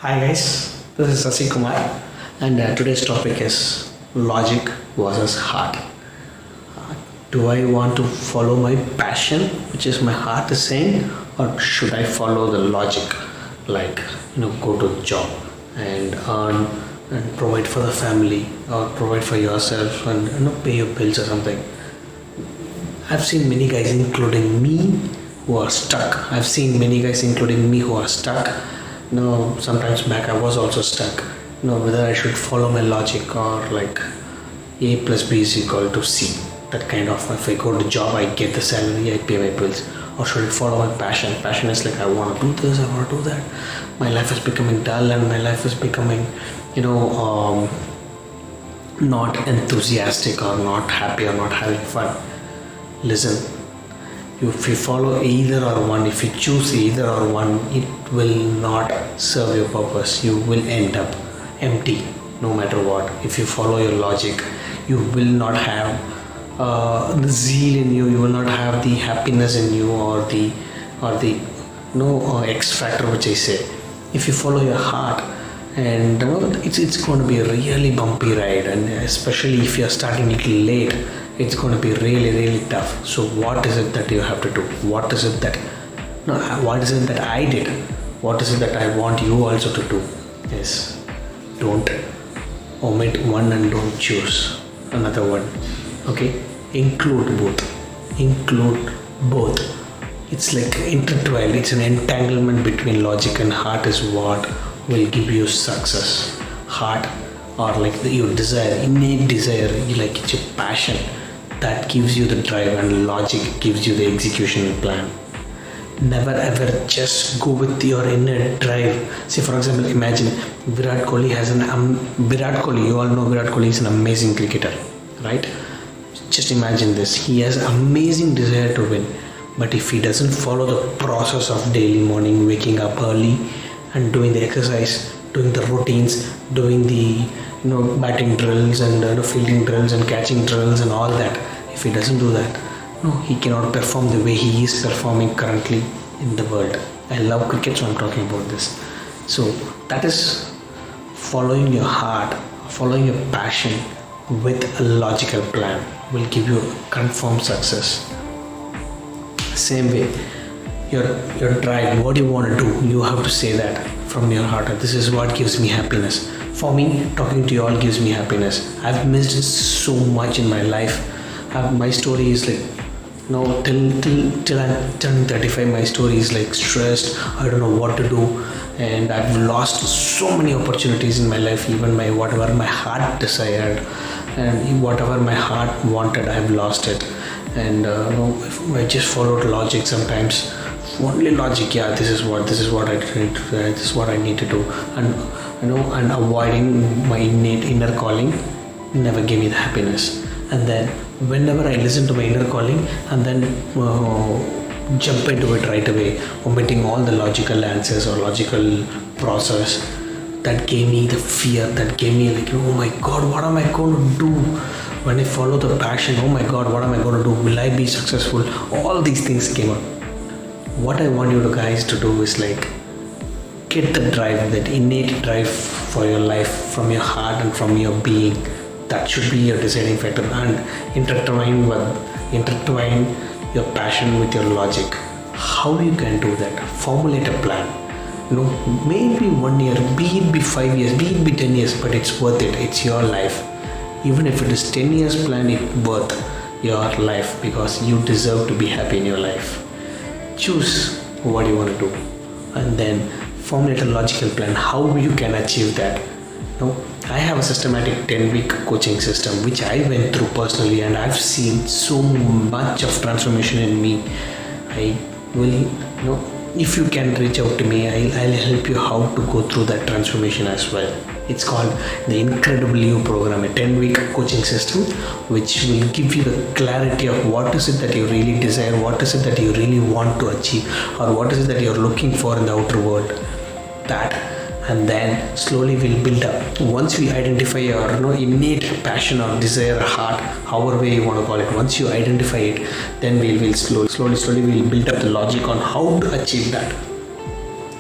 Hi guys, this is Sasi Kumar and today's topic is logic versus heart. Do I want to follow my passion, which is my heart is saying, or should I follow the logic, like go to job and earn and provide for the family or provide for yourself and pay your bills or something? I've seen many guys, including me, who are stuck. I've seen many guys, including me, who are stuck. Sometimes back I was also stuck. Whether I should follow my logic or like A plus B is equal to C. That kind of, if I go to job, I get the salary, I pay my bills. Or should I follow my passion? Passion is like I want to do this, I want to do that. My life is becoming dull and my life is becoming, not enthusiastic or not happy or not having fun. Listen, if you follow either or one, if you choose either or one, it will not serve your purpose. You will end up empty no matter what. If you follow your logic, you will not have the zeal in you. You will not have the happiness in you or the X factor which I say. If you follow your heart, and it's going to be a really bumpy ride, and especially if you're starting a little late, it's going to be really tough. So what is it that you have to do? What is it that I did? What is it that I want you also to do? Is don't omit one and don't choose another one. Okay, include both. It's like intertwined. It's an entanglement between logic and heart is what will give you success. Heart, or like your desire, innate desire, like it's your passion that gives you the drive, and logic gives you the execution plan. Never ever just go with your inner drive. See, for example, imagine Virat Kohli Virat Kohli. You all know Virat Kohli is an amazing cricketer, right? Just imagine this. He has amazing desire to win, but if he doesn't follow the process of daily morning, waking up early, and doing the exercise, doing the routines, doing the batting drills and fielding drills and catching drills and all that, if he doesn't do that, no, he cannot perform the way he is performing currently in the world. I love cricket, so I'm talking about this. So that is following your heart, following your passion with a logical plan will give you confirmed success. Same way, your drive, what you want to do, you have to say that from your heart. This is what gives me happiness. For me, talking to you all gives me happiness. I've missed so much in my life. My story is like till I'm turning 35, my story is like stressed. I don't know what to do, and I've lost so many opportunities in my life. Even whatever my heart desired and whatever my heart wanted, I've lost it. And if I just followed logic sometimes, only logic. Yeah, this is what I need to do. This is what I need to do, and avoiding my innate inner calling never gave me the happiness. And then whenever I listen to my inner calling and then jump into it right away, omitting all the logical answers or logical process, that gave me the fear. That gave me like, oh my God, what am I going to do? When I follow the passion, oh my God, what am I going to do? Will I be successful? All these things came up. What I want you guys to do is like get the drive, that innate drive for your life from your heart and from your being. That should be your deciding factor, and intertwine your passion with your logic. How you can do that? Formulate a plan. Maybe 1 year, be it be 5 years, be it be 10 years, but it's worth it. It's your life. Even if it is 10 years plan, it's worth your life because you deserve to be happy in your life. Choose what you want to do and then formulate a logical plan how you can achieve that. I have a systematic 10-week coaching system which I went through personally, and I've seen so much of transformation in me. I will, if you can reach out to me, I'll help you how to go through that transformation as well. It's called the Incredible You program, a 10-week coaching system which will give you the clarity of what is it that you really desire, what is it that you really want to achieve, or what is it that you're looking for in the outer world. That, and then slowly we'll build up. Once we identify your innate passion or desire, heart, however way you want to call it, once you identify it, then we'll slowly we'll build up the logic on how to achieve that.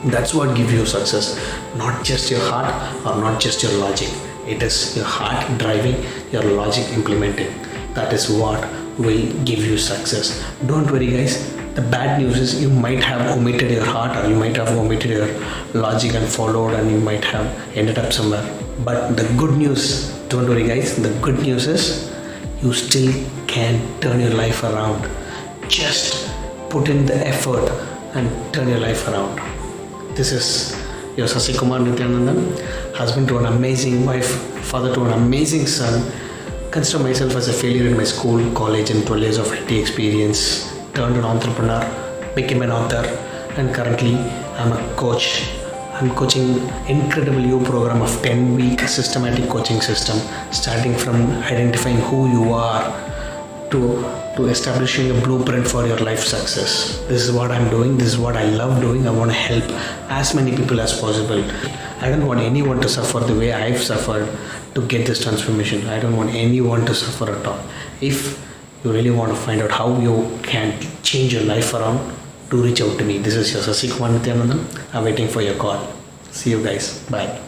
That's what gives you success, not just your heart or not just your logic. It is your heart driving, your logic implementing. That is what will give you success. Don't worry, guys. The bad news is you might have omitted your heart or you might have omitted your logic and followed, and you might have ended up somewhere. But the good news, don't worry, guys. The good news is you still can turn your life around. Just put in the effort and turn your life around. This is your Sasi Kumar Nityanandan, husband to an amazing wife, father to an amazing son. Consider myself as a failure in my school, college, and 12 years of IT experience. Turned an entrepreneur, became an author, and currently I'm a coach. I'm coaching incredible U program of 10-week systematic coaching system, starting from identifying who you are to establishing a blueprint for your life success. This is what I'm doing. This is what I love doing. I want to help as many people as possible. I don't want anyone to suffer the way I've suffered to get this transformation. I don't want anyone to suffer at all. If you really want to find out how you can change your life around, do reach out to me. This is your Sasi Kumar Nityanandan. I'm waiting for your call. See you guys. Bye.